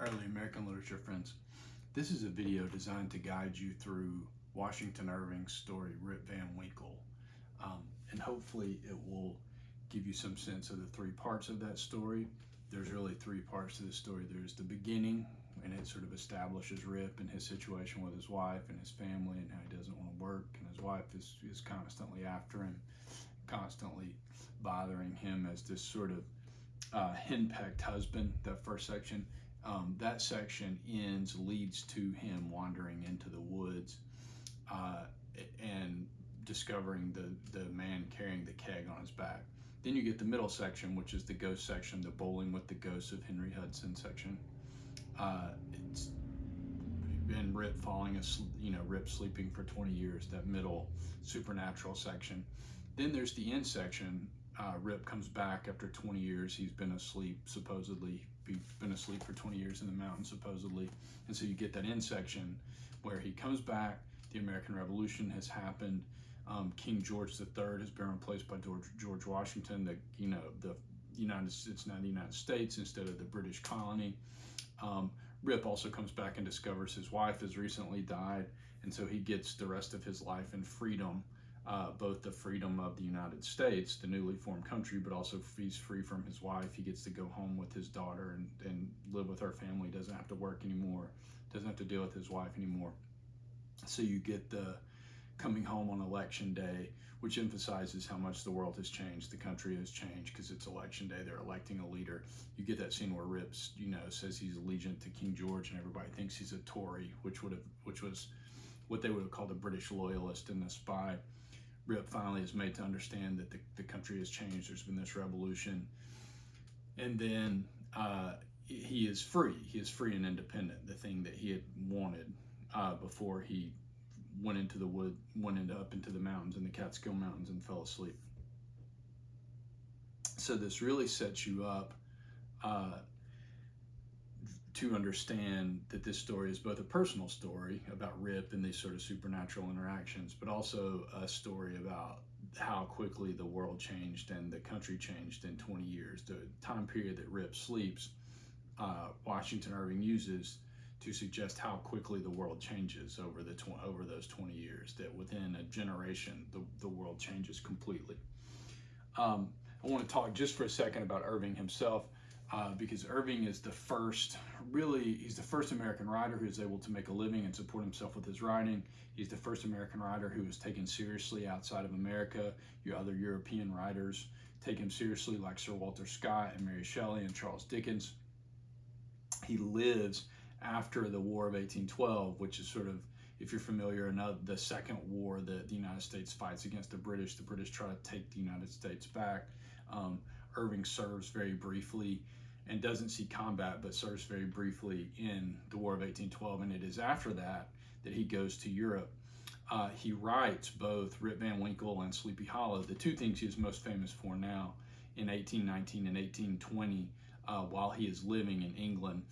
Early American literature friends. This is a video designed to guide you through Washington Irving's story, Rip Van Winkle. And hopefully it will give you some sense of the three parts of that story. There's really three parts to the story. There's the beginning, and it sort of establishes Rip and his situation with his wife and his family and how he doesn't want to work, and his wife is constantly after him, constantly bothering him as this sort of henpecked husband. That first section. That section leads to him wandering into the woods and discovering the man carrying the keg on his back. Then you get the middle section, which is the ghost section, the bowling with the ghosts of Henry Hudson section. It's been Rip falling asleep, Rip sleeping for 20 years, that middle supernatural section. Then there's the end section. Rip comes back after 20 years. He's been asleep, supposedly. He's been asleep for 20 years in the mountains, supposedly. And so you get that end section where he comes back. The American Revolution has happened. King George III has been replaced by George Washington. The United States, now the United States instead of the British colony. Rip also comes back and discovers his wife has recently died, and so he gets the rest of his life in freedom. Both the freedom of the United States, the newly formed country, but also he's free from his wife. He gets to go home with his daughter and live with her family. Doesn't have to work anymore. Doesn't have to deal with his wife anymore. So you get the coming home on election day, which emphasizes how much the world has changed. The country has changed because it's election day. They're electing a leader. You get that scene where Rip's, says he's allegiant to King George, and everybody thinks he's a Tory, which was what they would have called a British loyalist and a spy. Rip finally is made to understand that the country has changed. There's been this revolution. And then he is free. He is free and independent, the thing that he had wanted before he went into the wood, up into the mountains, in the Catskill Mountains, and fell asleep. So this really sets you up to understand that this story is both a personal story about Rip and these sort of supernatural interactions, but also a story about how quickly the world changed and the country changed in 20 years. The time period that Rip sleeps, Washington Irving uses to suggest how quickly the world changes over those 20 years, that within a generation, the world changes completely. I want to talk just for a second about Irving himself. Because Irving is he's the first American writer who is able to make a living and support himself with his writing. He's the first American writer who is taken seriously outside of America. Your other European writers take him seriously, like Sir Walter Scott and Mary Shelley and Charles Dickens. He lives after the War of 1812, which is sort of, if you're familiar, the second war that the United States fights against the British. The British try to take the United States back. Irving serves very briefly and doesn't see combat, but serves very briefly in the War of 1812, and it is after that he goes to Europe. He writes both Rip Van Winkle and Sleepy Hollow, the two things he is most famous for now, in 1819 and 1820, while he is living in England.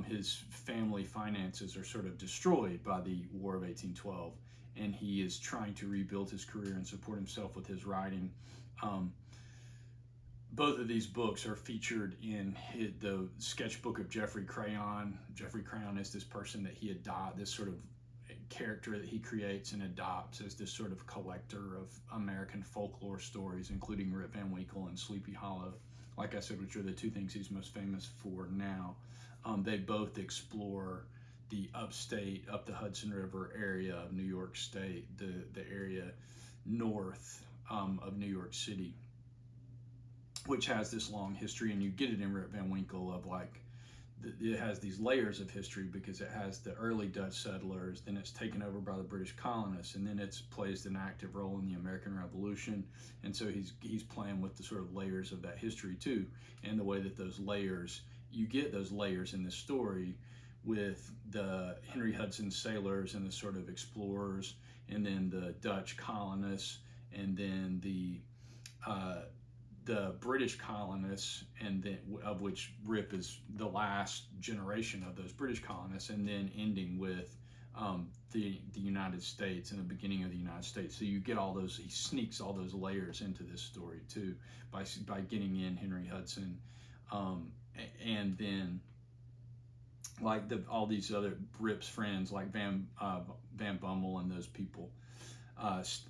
His family finances are sort of destroyed by the War of 1812, and he is trying to rebuild his career and support himself with his writing. Both of these books are featured in the sketchbook of Geoffrey Crayon. Geoffrey Crayon is this person that he adopts, this sort of character that he creates and adopts as this sort of collector of American folklore stories, including Rip Van Winkle and Sleepy Hollow, like I said, which are the two things he's most famous for now. They both explore the upstate, up the Hudson River area of New York State, the area north of New York City, which has this long history, and you get it in Rip Van Winkle of it has these layers of history because it has the early Dutch settlers, then it's taken over by the British colonists, and then it's plays an active role in the American Revolution. And so he's playing with the sort of layers of that history too, and the way that you get those layers in this story with the Henry Hudson sailors and the sort of explorers, and then the Dutch colonists, and then the British colonists, and then of which Rip is the last generation of those British colonists, and then ending with the United States and the beginning of the United States. So you get all those, he sneaks all those layers into this story too by getting in Henry Hudson, and then like all these other Rip's friends, like Van Bummel and those people,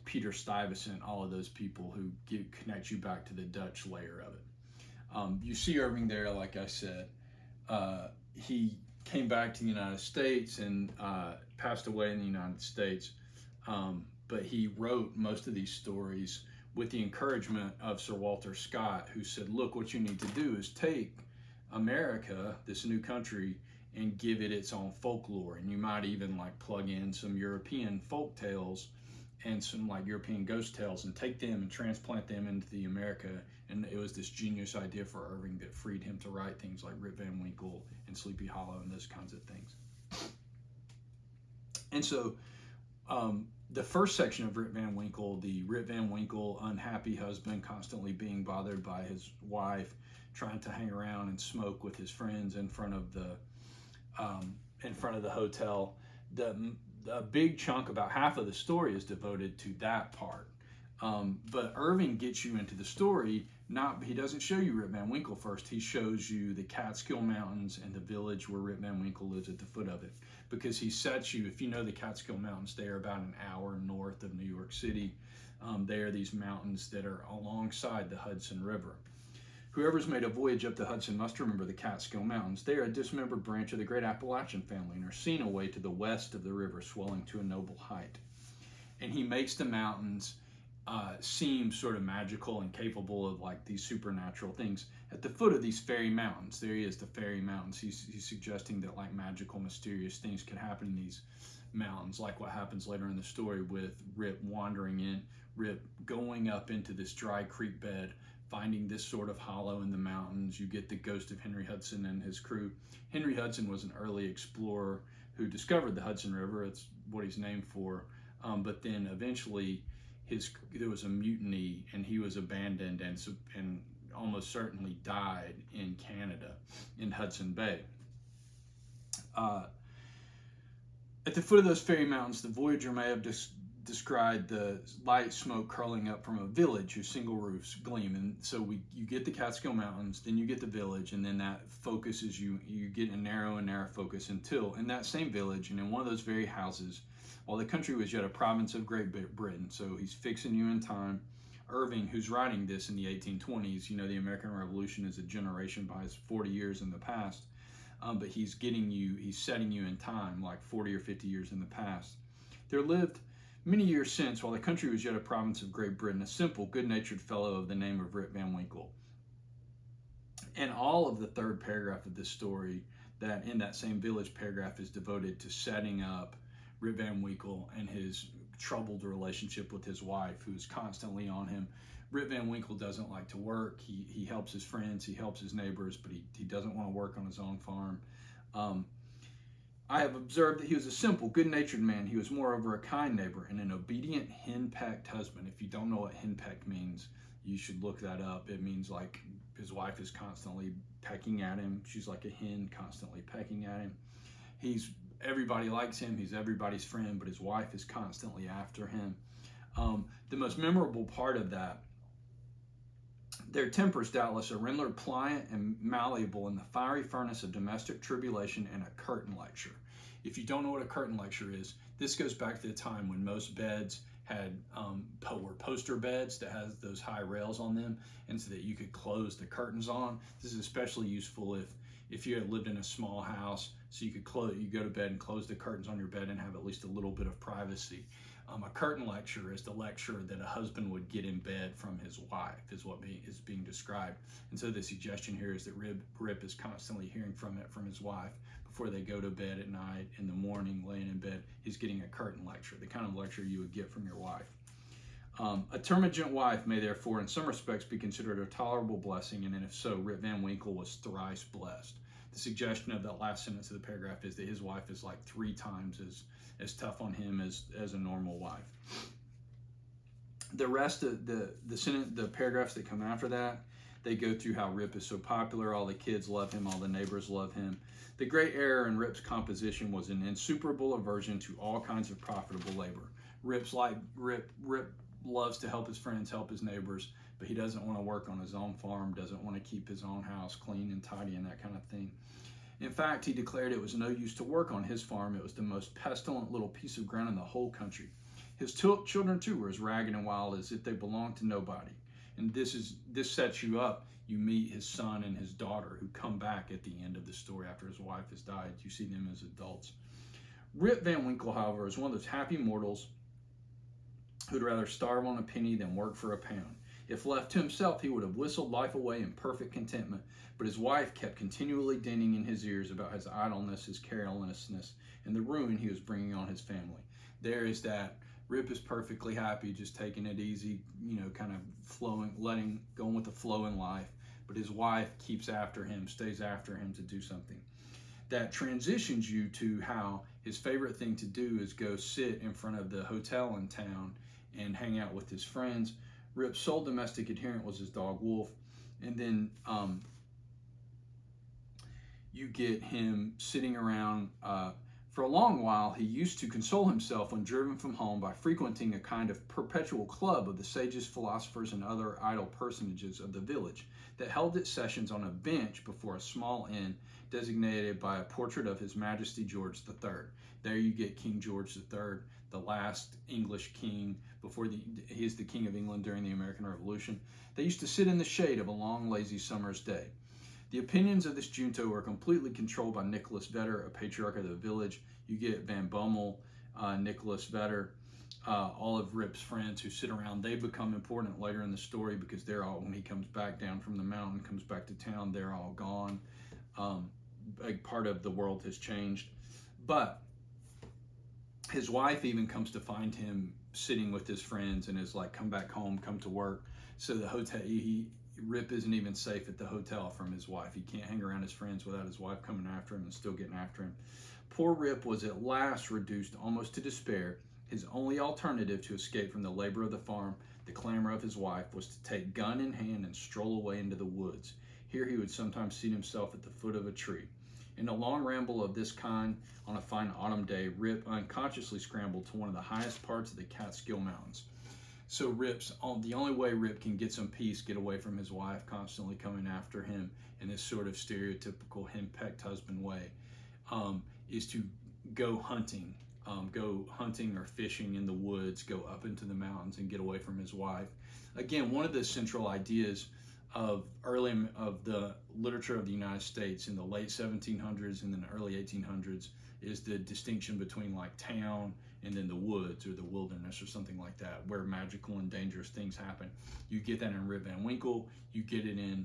Peter Stuyvesant, all of those people who connect you back to the Dutch layer of it. You see Irving there, like I said. He came back to the United States and passed away in the United States. But he wrote most of these stories with the encouragement of Sir Walter Scott, who said, look, what you need to do is take America, this new country, and give it its own folklore. And you might even like plug in some European folk tales and some like European ghost tales and take them and transplant them into the America. And it was this genius idea for Irving that freed him to write things like Rip Van Winkle and Sleepy Hollow and those kinds of things. And so the first section of Rip Van Winkle, the Rip Van Winkle unhappy husband constantly being bothered by his wife, trying to hang around and smoke with his friends in front of the hotel. A big chunk, about half of the story, is devoted to that part. But Irving gets you into the story. He doesn't show you Rip Van Winkle first. He shows you the Catskill Mountains and the village where Rip Van Winkle lives at the foot of it. Because he sets you, if you know the Catskill Mountains, they are about an hour north of New York City. They are these mountains that are alongside the Hudson River. Whoever's made a voyage up the Hudson must remember the Catskill Mountains. They are a dismembered branch of the great Appalachian family and are seen away to the west of the river, swelling to a noble height. And he makes the mountains seem sort of magical and capable of like these supernatural things. At the foot of these fairy mountains, there he is, the fairy mountains. He's suggesting that like magical, mysterious things can happen in these mountains, like what happens later in the story with Rip Rip going up into this dry creek bed, finding this sort of hollow in the mountains. You get the ghost of Henry Hudson and his crew. Henry Hudson was an early explorer who discovered the Hudson River. It's what he's named for. But then eventually there was a mutiny and he was abandoned and almost certainly died in Canada, in Hudson Bay. At the foot of those fairy mountains, the voyager may have described the light smoke curling up from a village whose single roofs gleam. And so you get the Catskill Mountains, then you get the village, and then that focuses you get a narrow and narrow focus until in that same village and in one of those very houses, while the country was yet a province of Great Britain. So he's fixing you in time. Irving, who's writing this in the 1820s, the American Revolution is a generation by 40 years in the past, but he's setting you in time, like 40 or 50 years in the past. There lived many years since, while the country was yet a province of Great Britain, a simple, good-natured fellow of the name of Rip Van Winkle. And all of the third paragraph of this story, that in that same village paragraph, is devoted to setting up Rip Van Winkle and his troubled relationship with his wife, who is constantly on him. Rip Van Winkle doesn't like to work. He helps his friends, he helps his neighbors, but he doesn't want to work on his own farm. I have observed that he was a simple, good-natured man. He was moreover a kind neighbor and an obedient, hen-pecked husband. If you don't know what hen-pecked means, you should look that up. It means like his wife is constantly pecking at him. She's like a hen constantly pecking at him. Everybody likes him. He's everybody's friend, but his wife is constantly after him. The most memorable part of that, their tempers doubtless are rendered pliant and malleable in the fiery furnace of domestic tribulation and a curtain lecture. If you don't know what a curtain lecture is, this goes back to the time when most beds were poster beds that has those high rails on them, and so that you could close the curtains on. This is especially useful if you had lived in a small house, so you go to bed and close the curtains on your bed and have at least a little bit of privacy. A curtain lecture is the lecture that a husband would get in bed from his wife, is what is being described. And so the suggestion here is that Rip is constantly hearing from his wife before they go to bed at night. In the morning, laying in bed, he's getting a curtain lecture, the kind of lecture you would get from your wife. A termagant wife may therefore in some respects be considered a tolerable blessing, and if so, Rip Van Winkle was thrice blessed. The suggestion of that last sentence of the paragraph is that his wife is like 3 times as tough on him as a normal wife. The rest of the paragraphs that come after that, they go through how Rip is so popular, all the kids love him, all the neighbors love him. The great error in Rip's composition was an insuperable aversion to all kinds of profitable labor. Rip loves to help his friends, help his neighbors, but he doesn't want to work on his own farm, doesn't want to keep his own house clean and tidy and that kind of thing. In fact, he declared it was no use to work on his farm. It was the most pestilent little piece of ground in the whole country. His children, too, were as ragged and wild as if they belonged to nobody. And this sets you up. You meet his son and his daughter who come back at the end of the story after his wife has died. You see them as adults. Rip Van Winkle, however, is one of those happy mortals who'd rather starve on a penny than work for a pound. If left to himself, he would have whistled life away in perfect contentment, but his wife kept continually dinning in his ears about his idleness, his carelessness, and the ruin he was bringing on his family. There is that. Rip is perfectly happy, just taking it easy, kind of flowing, going with the flow in life, but his wife keeps after him, stays after him to do something. That transitions you to how his favorite thing to do is go sit in front of the hotel in town and hang out with his friends. Rip's sole domestic adherent was his dog Wolf, and then you get him sitting around. For a long while, he used to console himself when driven from home by frequenting a kind of perpetual club of the sages, philosophers, and other idle personages of the village that held its sessions on a bench before a small inn designated by a portrait of His Majesty George III. There you get King George III, the last English king before he is the King of England during the American Revolution. They used to sit in the shade of a long, lazy summer's day. The opinions of this junto were completely controlled by Nicholas Vedder, a patriarch of the village. You get Van Bommel, Nicholas Vedder, all of Rip's friends who sit around. They become important later in the story because they're all, when he comes back down from the mountain, comes back to town, they're all gone. A part of the world has changed. But his wife even comes to find him sitting with his friends and is like, come back home, come to work. So the hotel, Rip isn't even safe at the hotel from his wife. He can't hang around his friends without his wife coming after him and still getting after him. Poor Rip was at last reduced almost to despair. His only alternative to escape from the labor of the farm, the clamor of his wife, was to take gun in hand and stroll away into the woods. Here he would sometimes seat himself at the foot of a tree. In a long ramble of this kind on a fine autumn day, Rip unconsciously scrambled to one of the highest parts of the Catskill Mountains. So the only way Rip can get some peace, get away from his wife constantly coming after him in this sort of stereotypical henpecked husband way, is to go hunting or fishing in the woods, go up into the mountains and get away from his wife. Again, one of the central ideas of the literature of the United States in the late 1700s and then the early 1800s is the distinction between like town and then the woods or the wilderness or something like that, where magical and dangerous things happen. You get that in Rip Van Winkle. You get it in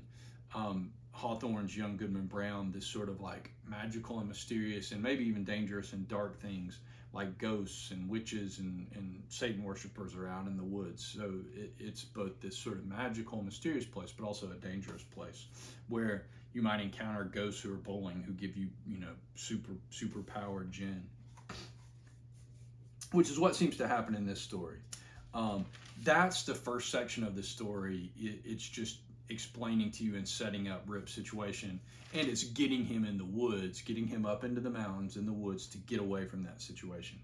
Hawthorne's Young Goodman Brown, this sort of like magical and mysterious and maybe even dangerous and dark things like ghosts and witches and Satan worshipers are out in the woods. So it's both this sort of magical, mysterious place, but also a dangerous place where you might encounter ghosts who are bowling who give you, super powered gin, which is what seems to happen in this story. That's the first section of the story. It's just explaining to you and setting up Rip's situation, and it's getting him in the woods, getting him up into the mountains in the woods to get away from that situation.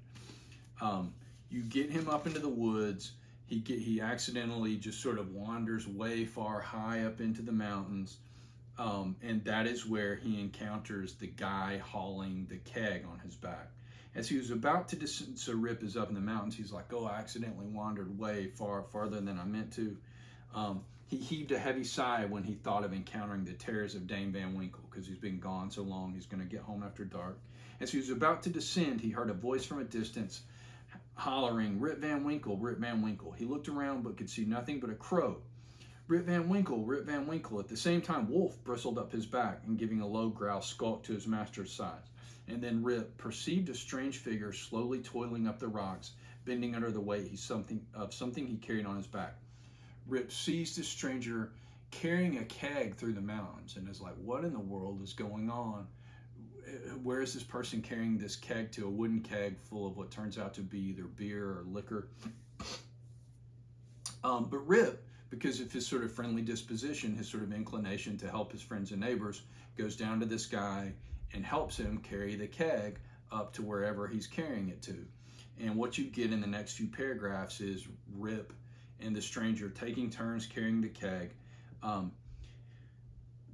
You get him up into the woods. He accidentally just sort of wanders way far high up into the mountains, and that is where he encounters the guy hauling the keg on his back. As he was about to descend, so Rip is up in the mountains. He's like, "Oh, I accidentally wandered way farther than I meant to." He heaved a heavy sigh when he thought of encountering the terrors of Dame Van Winkle, because he's been gone so long, he's going to get home after dark. As he was about to descend, he heard a voice from a distance hollering, "Rip Van Winkle, Rip Van Winkle." He looked around but could see nothing but a crow. "Rip Van Winkle, Rip Van Winkle." At the same time, Wolf bristled up his back and, giving a low growl, skulked to his master's side. And then Rip perceived a strange figure slowly toiling up the rocks, bending under the weight of something he carried on his back. Rip sees this stranger carrying a keg through the mountains and is like, what in the world is going on? Where is this person carrying this keg to? A wooden keg full of what turns out to be either beer or liquor. But Rip, because of his sort of friendly disposition, his sort of inclination to help his friends and neighbors, goes down to this guy and helps him carry the keg up to wherever he's carrying it to. And what you get in the next few paragraphs is Rip and the stranger taking turns carrying the keg.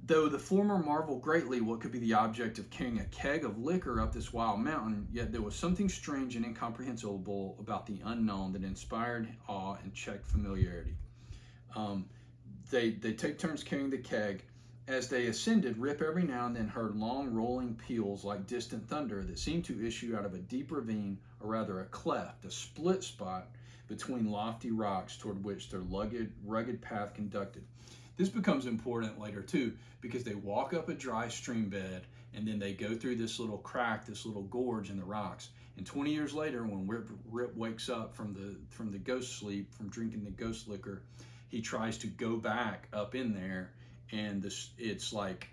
Though the former marveled greatly what could be the object of carrying a keg of liquor up this wild mountain, yet there was something strange and incomprehensible about the unknown that inspired awe and checked familiarity. Um, they take turns carrying the keg. As they ascended, Rip every now and then heard long rolling peals like distant thunder that seemed to issue out of a deep ravine, or rather a cleft, a split spot between lofty rocks toward which their rugged path conducted. This becomes important later too, because they walk up a dry stream bed and then they go through this little crack, this little gorge in the rocks. And 20 years later, when Rip wakes up from the ghost sleep, from drinking the ghost liquor, he tries to go back up in there, and it's like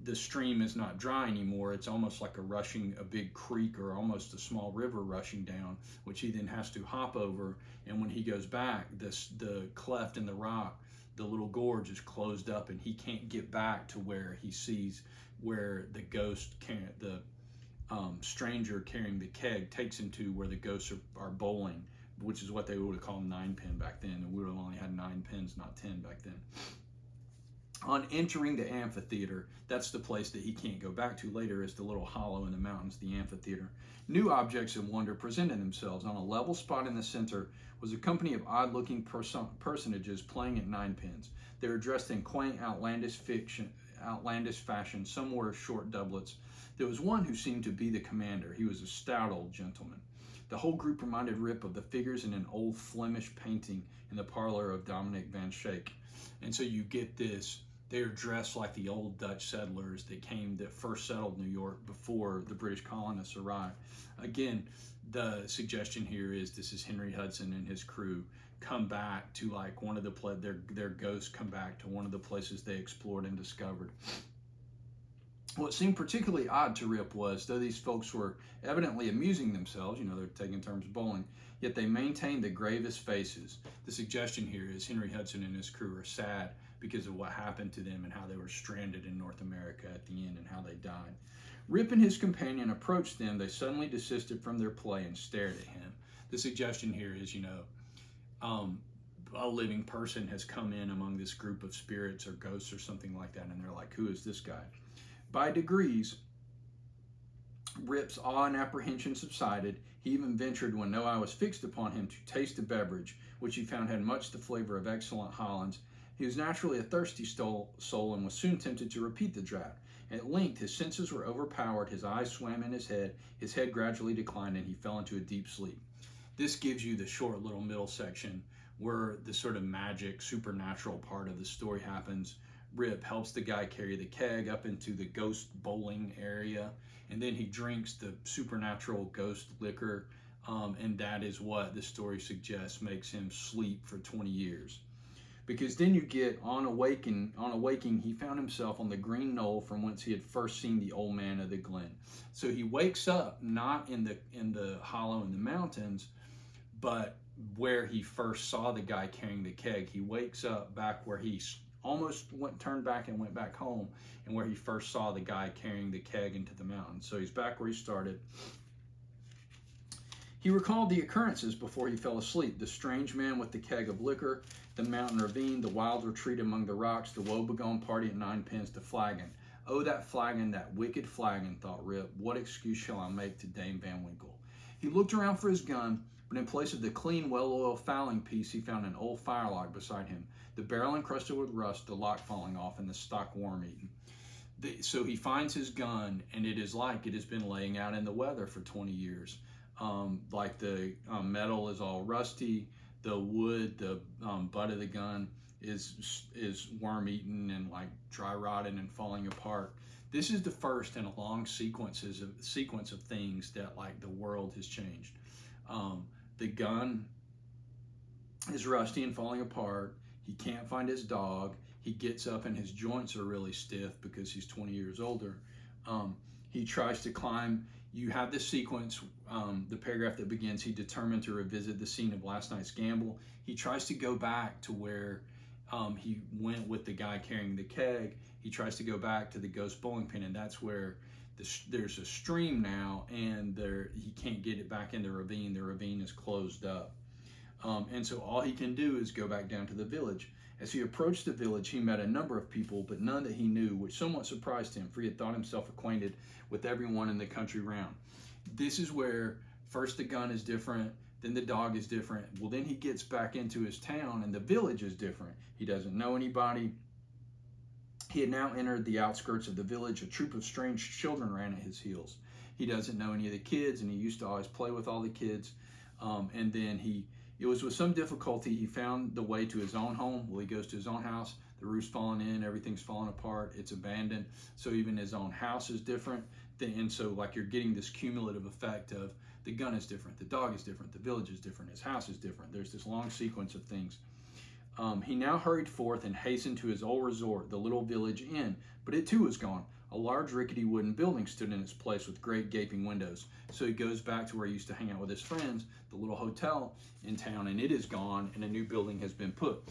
the stream is not dry anymore. It's almost like a big creek or almost a small river rushing down, which he then has to hop over. And when he goes back, the cleft in the rock, the little gorge is closed up, and he can't get back to where he sees where the ghost the stranger carrying the keg takes him to, where the ghosts are bowling, which is what they would have called 9-pin back then, and we would have only had 9 pins, not 10 back then. On entering the amphitheater, that's the place that he can't go back to later, is the little hollow in the mountains, the amphitheater. New objects of wonder presented themselves. On a level spot in the center was a company of odd-looking personages playing at 9 pins. They were dressed in quaint, outlandish fashion. Some wore short doublets. There was one who seemed to be the commander. He was a stout old gentleman. The whole group reminded Rip of the figures in an old Flemish painting in the parlor of Dominic van Schaik. And so you get this. They are dressed like the old Dutch settlers that first settled New York before the British colonists arrived. Again, the suggestion here is this is Henry Hudson and his crew come back to like one of their ghosts come back to one of the places they explored and discovered. What seemed particularly odd to Rip was, though these folks were evidently amusing themselves, they're taking turns bowling, yet they maintained the gravest faces. The suggestion here is Henry Hudson and his crew are sad because of what happened to them and how they were stranded in North America at the end and how they died. Rip and his companion approached them. They suddenly desisted from their play and stared at him. The suggestion here is, a living person has come in among this group of spirits or ghosts or something like that, and they're like, who is this guy? By degrees, Rip's awe and apprehension subsided. He even ventured, when no eye was fixed upon him, to taste a beverage, which he found had much the flavor of excellent Hollands. He was naturally a thirsty soul and was soon tempted to repeat the draught. At length, his senses were overpowered, his eyes swam in his head gradually declined, and he fell into a deep sleep. This gives you the short little middle section where the sort of magic, supernatural part of the story happens. Rip helps the guy carry the keg up into the ghost bowling area, and then he drinks the supernatural ghost liquor, and that is what the story suggests makes him sleep for 20 years. Because then you get on awaking, he found himself on the green knoll from whence he had first seen the old man of the glen. So he wakes up not in the hollow in the mountains, but where he first saw the guy carrying the keg. He wakes up back where he almost turned back and went back home, and where he first saw the guy carrying the keg into the mountains. So he's back where he started. He recalled the occurrences before he fell asleep: the strange man with the keg of liquor, the mountain ravine, the wild retreat among the rocks, the woebegone party at 9 pins, the flagon. Oh, that flagon, that wicked flagon, thought Rip. What excuse shall I make to Dame Van Winkle? He looked around for his gun, but in place of the clean, well-oiled fowling piece, he found an old firelock beside him, the barrel encrusted with rust, the lock falling off, and the stock worm-eaten. So he finds his gun, and it is like it has been laying out in the weather for 20 years. Like the metal is all rusty, the wood, the butt of the gun is worm-eaten and like dry rotted and falling apart. This is the first in a long sequence of things that like the world has changed. The gun is rusty and falling apart. He can't find his dog. He gets up and his joints are really stiff because he's 20 years older. He tries to climb. You have this sequence, the paragraph that begins, he determined to revisit the scene of last night's gamble. He tries to go back to where he went with the guy carrying the keg. He tries to go back to the ghost bowling pin, and that's where there's a stream now, and he can't get it back in the ravine. The ravine is closed up. And so all he can do is go back down to the village. As he approached the village, he met a number of people, but none that he knew, which somewhat surprised him, for he had thought himself acquainted with everyone in the country round. This is where first the gun is different, then the dog is different. Well, then he gets back into his town, and the village is different. He doesn't know anybody. He had now entered the outskirts of the village. A troop of strange children ran at his heels. He doesn't know any of the kids, and he used to always play with all the kids. And then it was with some difficulty he found the way to his own home. Well, he goes to his own house. The roof's falling in. Everything's falling apart. It's abandoned. So even his own house is different. And so like you're getting this cumulative effect of the gun is different, the dog is different, the village is different, his house is different. There's this long sequence of things. He now hurried forth and hastened to his old resort, the little village inn, but it too was gone. A large rickety wooden building stood in its place with great gaping windows. So he goes back to where he used to hang out with his friends, the little hotel in town, and it is gone, and a new building has been put.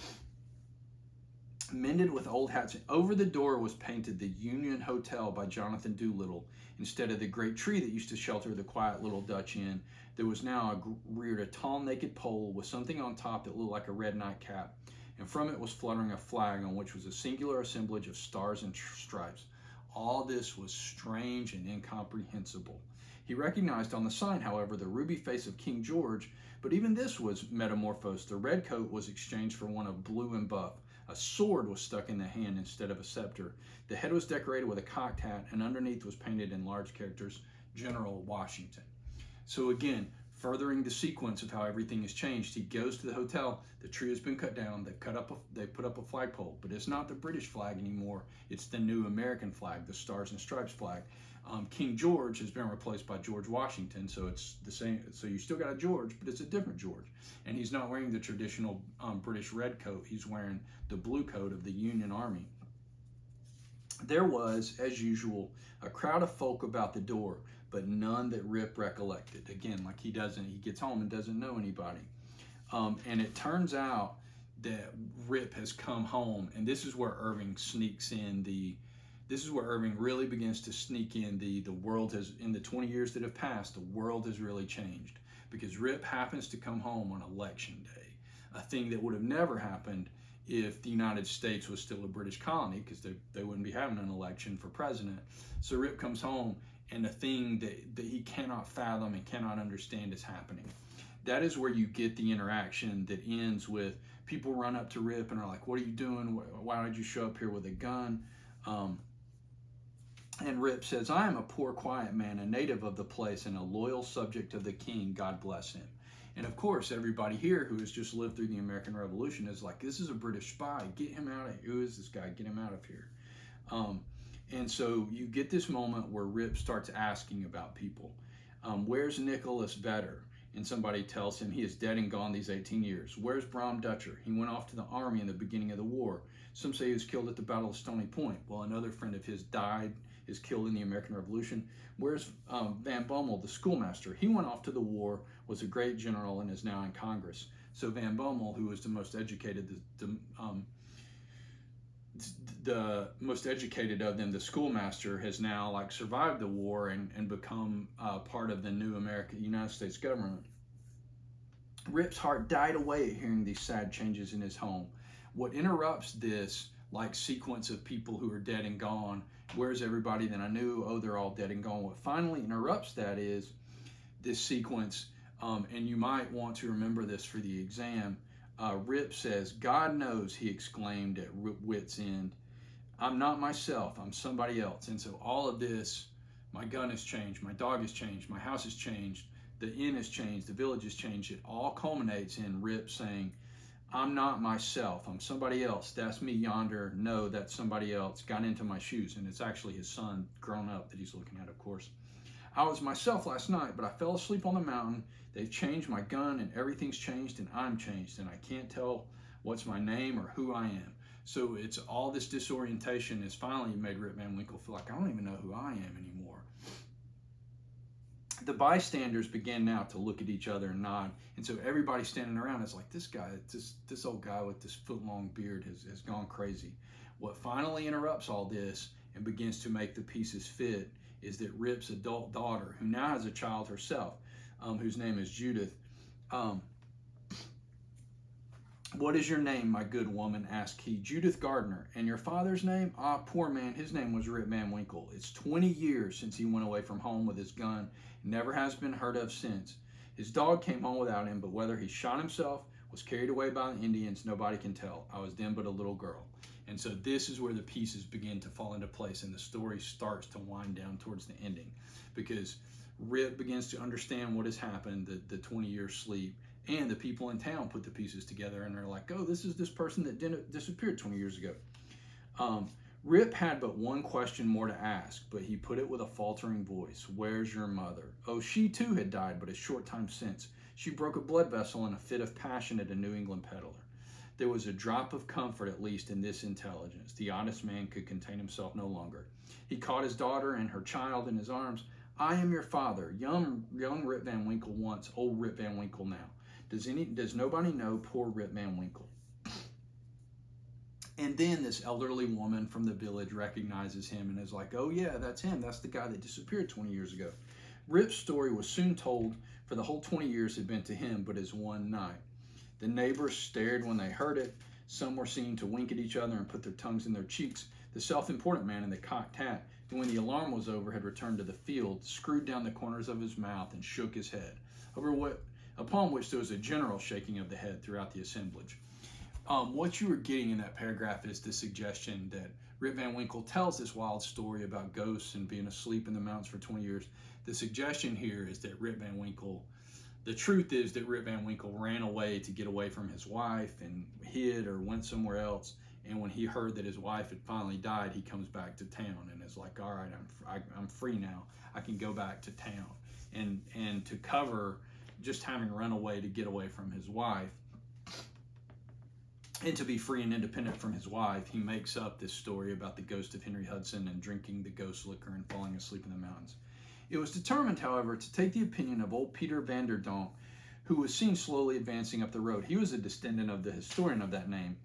Mended with old hats. Over the door was painted the Union Hotel by Jonathan Doolittle. Instead of the great tree that used to shelter the quiet little Dutch inn, there was now reared a tall naked pole with something on top that looked like a red nightcap, and from it was fluttering a flag on which was a singular assemblage of stars and stripes. All this was strange and incomprehensible. He recognized on the sign, however, the ruby face of King George, but even this was metamorphosed. The red coat was exchanged for one of blue and buff. A sword was stuck in the hand instead of a scepter. The head was decorated with a cocked hat, and underneath was painted in large characters, General Washington. So again, furthering the sequence of how everything has changed, he goes to the hotel. The tree has been cut down. They put up a flagpole, but it's not the British flag anymore. It's the new American flag, the Stars and Stripes flag. King George has been replaced by George Washington, so it's the same. So you still got a George, but it's a different George. And he's not wearing the traditional British red coat. He's wearing the blue coat of the Union Army. There was, as usual, a crowd of folk about the door, but none that Rip recollected. Again, like he gets home and doesn't know anybody. And it turns out that Rip has come home, and this is where Irving sneaks in this is where Irving really begins to sneak in the world has, in the 20 years that have passed, the world has really changed. Because Rip happens to come home on election day, a thing that would have never happened if the United States was still a British colony, because they wouldn't be having an election for president. So Rip comes home, and a thing that he cannot fathom and cannot understand is happening. That is where you get the interaction that ends with people run up to Rip and are like, "What are you doing? Why did you show up here with a gun?" And Rip says, "I am a poor, quiet man, a native of the place, and a loyal subject of the king. God bless him." And of course, everybody here who has just lived through the American Revolution is like, "This is a British spy. Get him out of here. Who is this guy? Get him out of here." And so you get this moment where Rip starts asking about people. Where's Nicholas Vedder? And somebody tells him he is dead and gone these 18 years. Where's Bram Dutcher? He went off to the army in the beginning of the war. Some say he was killed at the Battle of Stony Point. Well, another friend of his is killed in the American Revolution. Where's Van Bommel, the schoolmaster? He went off to the war, was a great general, and is now in Congress. So Van Bommel, who was the most educated, the most educated of them, the schoolmaster, has now survived the war and become part of the new United States government. Rip's heart died away at hearing these sad changes in his home. What interrupts this sequence of people who are dead and gone? Where's everybody that I knew? Oh, they're all dead and gone. What finally interrupts that is this sequence, and you might want to remember this for the exam. Rip says, "God knows," he exclaimed at wit's end, "I'm not myself, I'm somebody else." And so all of this, my gun has changed, my dog has changed, my house has changed, the inn has changed, the village has changed. It all culminates in Rip saying, "I'm not myself, I'm somebody else. That's me yonder. No, that's somebody else. Got into my shoes." And it's actually his son, grown up, that he's looking at, of course. "I was myself last night, but I fell asleep on the mountain. They've changed my gun, and everything's changed, and I'm changed, and I can't tell what's my name or who I am." So it's all this disorientation has finally made Rip Van Winkle feel like, I don't even know who I am anymore. The bystanders began now to look at each other and nod, and so everybody standing around is like, this guy, this old guy with this foot-long beard has gone crazy. What finally interrupts all this and begins to make the pieces fit is that Rip's adult daughter, who now has a child herself, whose name is Judith, "What is your name, my good woman?" asked he. "Judith Gardner." "And your father's name?" "Ah, poor man, his name was Rip Van Winkle. It's 20 years since he went away from home with his gun, and never has been heard of since. His dog came home without him, but whether he shot himself, was carried away by the Indians, nobody can tell. I was then but a little girl." And so this is where the pieces begin to fall into place, and the story starts to wind down towards the ending, because Rip begins to understand what has happened, the 20-year sleep, and the people in town put the pieces together, and they're like, "Oh, this is this person that disappeared 20 years ago." Rip had but one question more to ask, but he put it with a faltering voice. "Where's your mother?" "Oh, she too had died but a short time since. She broke a blood vessel in a fit of passion at a New England peddler." There was a drop of comfort, at least, in this intelligence. The honest man could contain himself no longer. He caught his daughter and her child in his arms. "I am your father, young Rip Van Winkle once, old Rip Van Winkle now. Does nobody know poor Rip Van Winkle?" And then this elderly woman from the village recognizes him and is like, "Oh yeah, that's him. That's the guy that disappeared 20 years ago." Rip's story was soon told, for the whole 20 years had been to him but as one night. The neighbors stared when they heard it. Some were seen to wink at each other and put their tongues in their cheeks. The self-important man in the cocked hat, who when the alarm was over had returned to the field, screwed down the corners of his mouth and shook his head, upon which there was a general shaking of the head throughout the assemblage. What you were getting in that paragraph is the suggestion that Rip Van Winkle tells this wild story about ghosts and being asleep in the mountains for 20 years. The suggestion here is that the truth is that Rip Van Winkle ran away to get away from his wife and hid or went somewhere else. And when he heard that his wife had finally died, he comes back to town and is like, "All right, I'm free now. I can go back to town." And to cover just having run away to get away from his wife, and to be free and independent from his wife, he makes up this story about the ghost of Henry Hudson and drinking the ghost liquor and falling asleep in the mountains. It was determined, however, to take the opinion of old Peter Vanderdonk, who was seen slowly advancing up the road. He was a descendant of the historian of that name.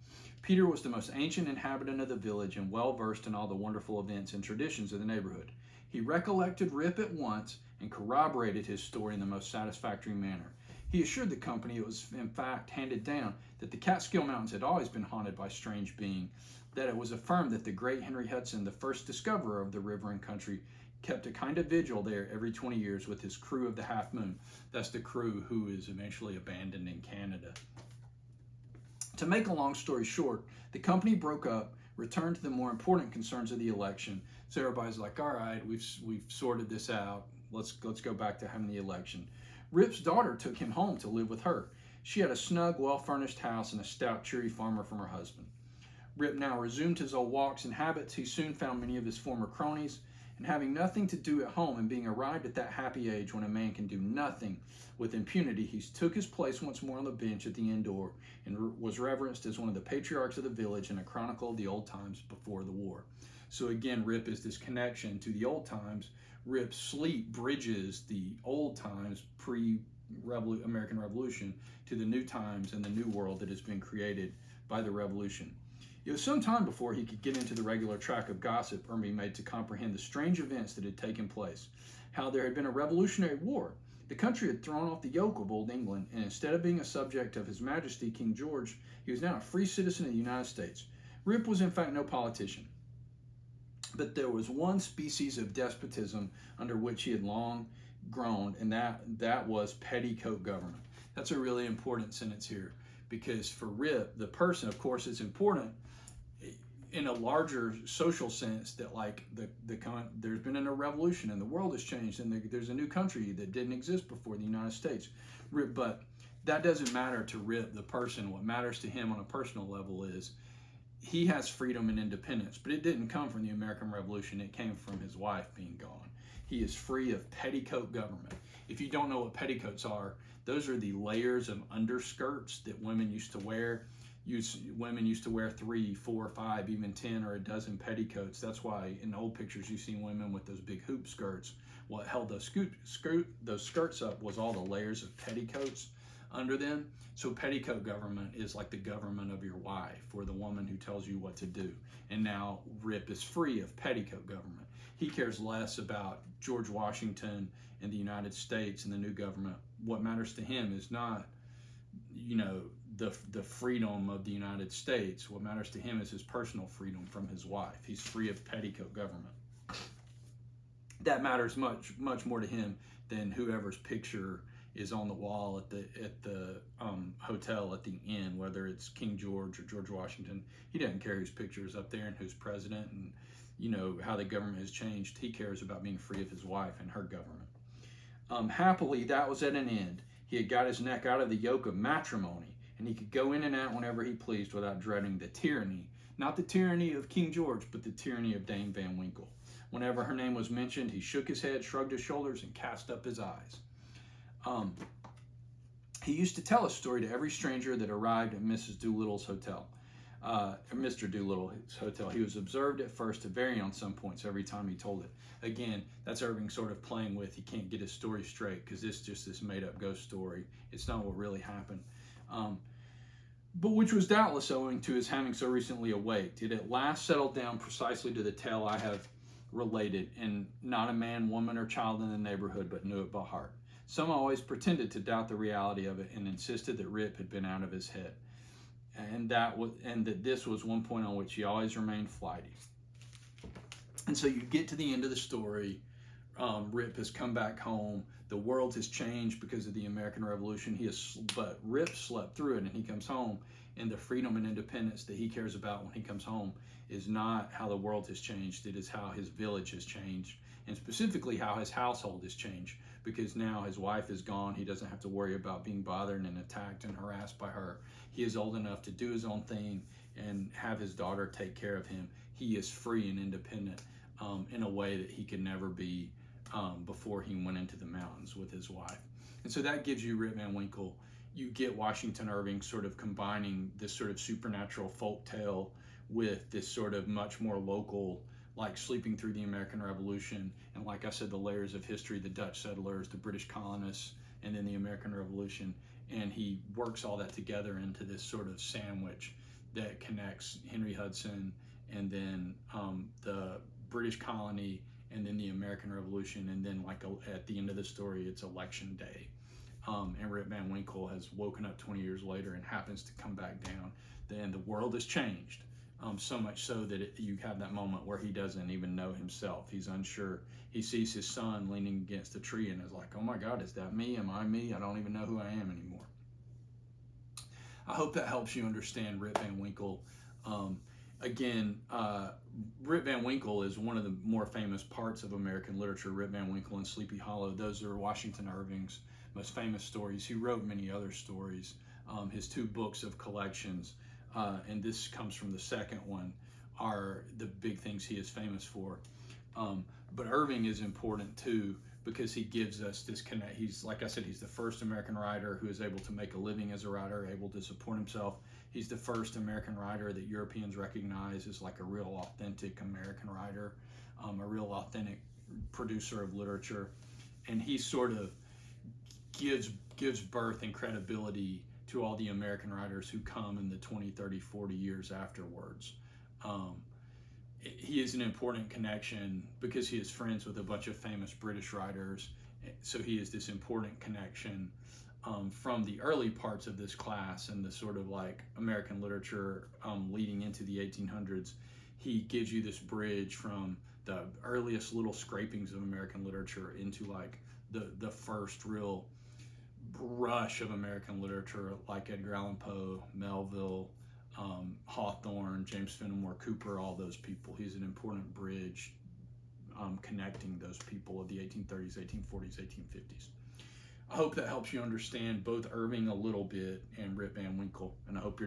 Peter was the most ancient inhabitant of the village and well versed in all the wonderful events and traditions of the neighborhood. He recollected Rip at once and corroborated his story in the most satisfactory manner. He assured the company it was in fact handed down that the Catskill Mountains had always been haunted by strange beings, that it was affirmed that the great Henry Hudson, the first discoverer of the river and country, kept a kind of vigil there every 20 years with his crew of the Half Moon. That's the crew who is eventually abandoned in Canada. To make a long story short, the company broke up, returned to the more important concerns of the election. So everybody's like, "All right, we've sorted this out. Let's go back to having the election." Rip's daughter took him home to live with her. She had a snug, well-furnished house and a stout, cheery farmer from her husband. Rip now resumed his old walks and habits. He soon found many of his former cronies, and having nothing to do at home and being arrived at that happy age when a man can do nothing with impunity, he took his place once more on the bench at the inn door and was reverenced as one of the patriarchs of the village in a chronicle of the old times before the war. So again, Rip is this connection to the old times. Rip's sleep bridges the old times, pre-American Revolution, to the new times and the new world that has been created by the Revolution. It was some time before he could get into the regular track of gossip or be made to comprehend the strange events that had taken place. How there had been a Revolutionary War. The country had thrown off the yoke of old England, and instead of being a subject of His Majesty King George, he was now a free citizen of the United States. Rip was in fact no politician, but there was one species of despotism under which he had long groaned, and that was petticoat government. That's a really important sentence here, because for Rip, the person, of course, is important in a larger social sense, that like there's been a revolution and the world has changed and there's a new country that didn't exist before, the United States. But that doesn't matter to Rip, the person. What matters to him on a personal level is he has freedom and independence, but it didn't come from the American Revolution. It came from his wife being gone. He is free of petticoat government. If you don't know what petticoats are, those are the layers of underskirts that women used to wear. Women used to wear 3, 4, 5, even 10 or a dozen petticoats. That's why in old pictures you've seen women with those big hoop skirts. What held those skirts up was all the layers of petticoats under them. So petticoat government is like the government of your wife, or the woman who tells you what to do. And now Rip is free of petticoat government. He cares less about George Washington and the United States and the new government. What matters to him is not, the freedom of the United States. What matters to him is his personal freedom from his wife. He's free of petticoat government. That matters much more to him than whoever's picture is on the wall at the hotel at the inn, whether it's King George or George Washington. He doesn't care whose picture is up there and who's president and how the government has changed. He cares about being free of his wife and her government. Happily, that was at an end. He had got his neck out of the yoke of matrimony, and he could go in and out whenever he pleased without dreading the tyranny, not the tyranny of King George, but the tyranny of Dame Van Winkle. Whenever her name was mentioned, he shook his head, shrugged his shoulders, and cast up his eyes. He used to tell a story to every stranger that arrived at Mrs. Doolittle's hotel, Mr. Doolittle's hotel. He was observed at first to vary on some points every time he told it. Again, that's Irving sort of playing with, he can't get his story straight because it's just this made-up ghost story. It's not what really happened. But which was doubtless owing to his having so recently awaked. It at last settled down precisely to the tale I have related, and not a man, woman, or child in the neighborhood but knew it by heart. Some always pretended to doubt the reality of it and insisted that Rip had been out of his head, and that this was one point on which he always remained flighty. And so you get to the end of the story. Rip has come back home. The world has changed because of the American Revolution. But Rip slept through it, and he comes home, and the freedom and independence that he cares about when he comes home is not how the world has changed. It is how his village has changed, and specifically how his household has changed, because now his wife is gone. He doesn't have to worry about being bothered and attacked and harassed by her. He is old enough to do his own thing and have his daughter take care of him. He is free and independent in a way that he could never be before he went into the mountains with his wife. And so that gives you Rip Van Winkle. You get Washington Irving sort of combining this sort of supernatural folk tale with this sort of much more local, like sleeping through the American Revolution, and like I said, the layers of history, the Dutch settlers, the British colonists, and then the American Revolution. And he works all that together into this sort of sandwich that connects Henry Hudson and then the British colony and then the American Revolution, and then at the end of the story, it's election day. And Rip Van Winkle has woken up 20 years later and happens to come back down. Then the world has changed. So much so that you have that moment where he doesn't even know himself. He's unsure. He sees his son leaning against a tree and is like, oh my God, is that me? Am I me? I don't even know who I am anymore. I hope that helps you understand Rip Van Winkle. Rip Van Winkle is one of the more famous parts of American literature. Rip Van Winkle and Sleepy Hollow, those are Washington Irving's most famous stories. He wrote many other stories. His two books of collections, and this comes from the second one, are the big things he is famous for. But Irving is important too, because he gives us this connect. He's, like I said, he's the first American writer who is able to make a living as a writer, able to support himself. He's the first American writer that Europeans recognize as like a real authentic American writer, a real authentic producer of literature. And he sort of gives birth and credibility to all the American writers who come in the 20, 30, 40 years afterwards. He is an important connection because he is friends with a bunch of famous British writers. So he is this important connection from the early parts of this class and the sort of like American literature leading into the 1800s. He gives you this bridge from the earliest little scrapings of American literature into like the first real rush of American literature, like Edgar Allan Poe, Melville, Hawthorne, James Fenimore Cooper, all those people. He's an important bridge connecting those people of the 1830s, 1840s, 1850s. I hope that helps you understand both Irving a little bit and Rip Van Winkle, and I hope you're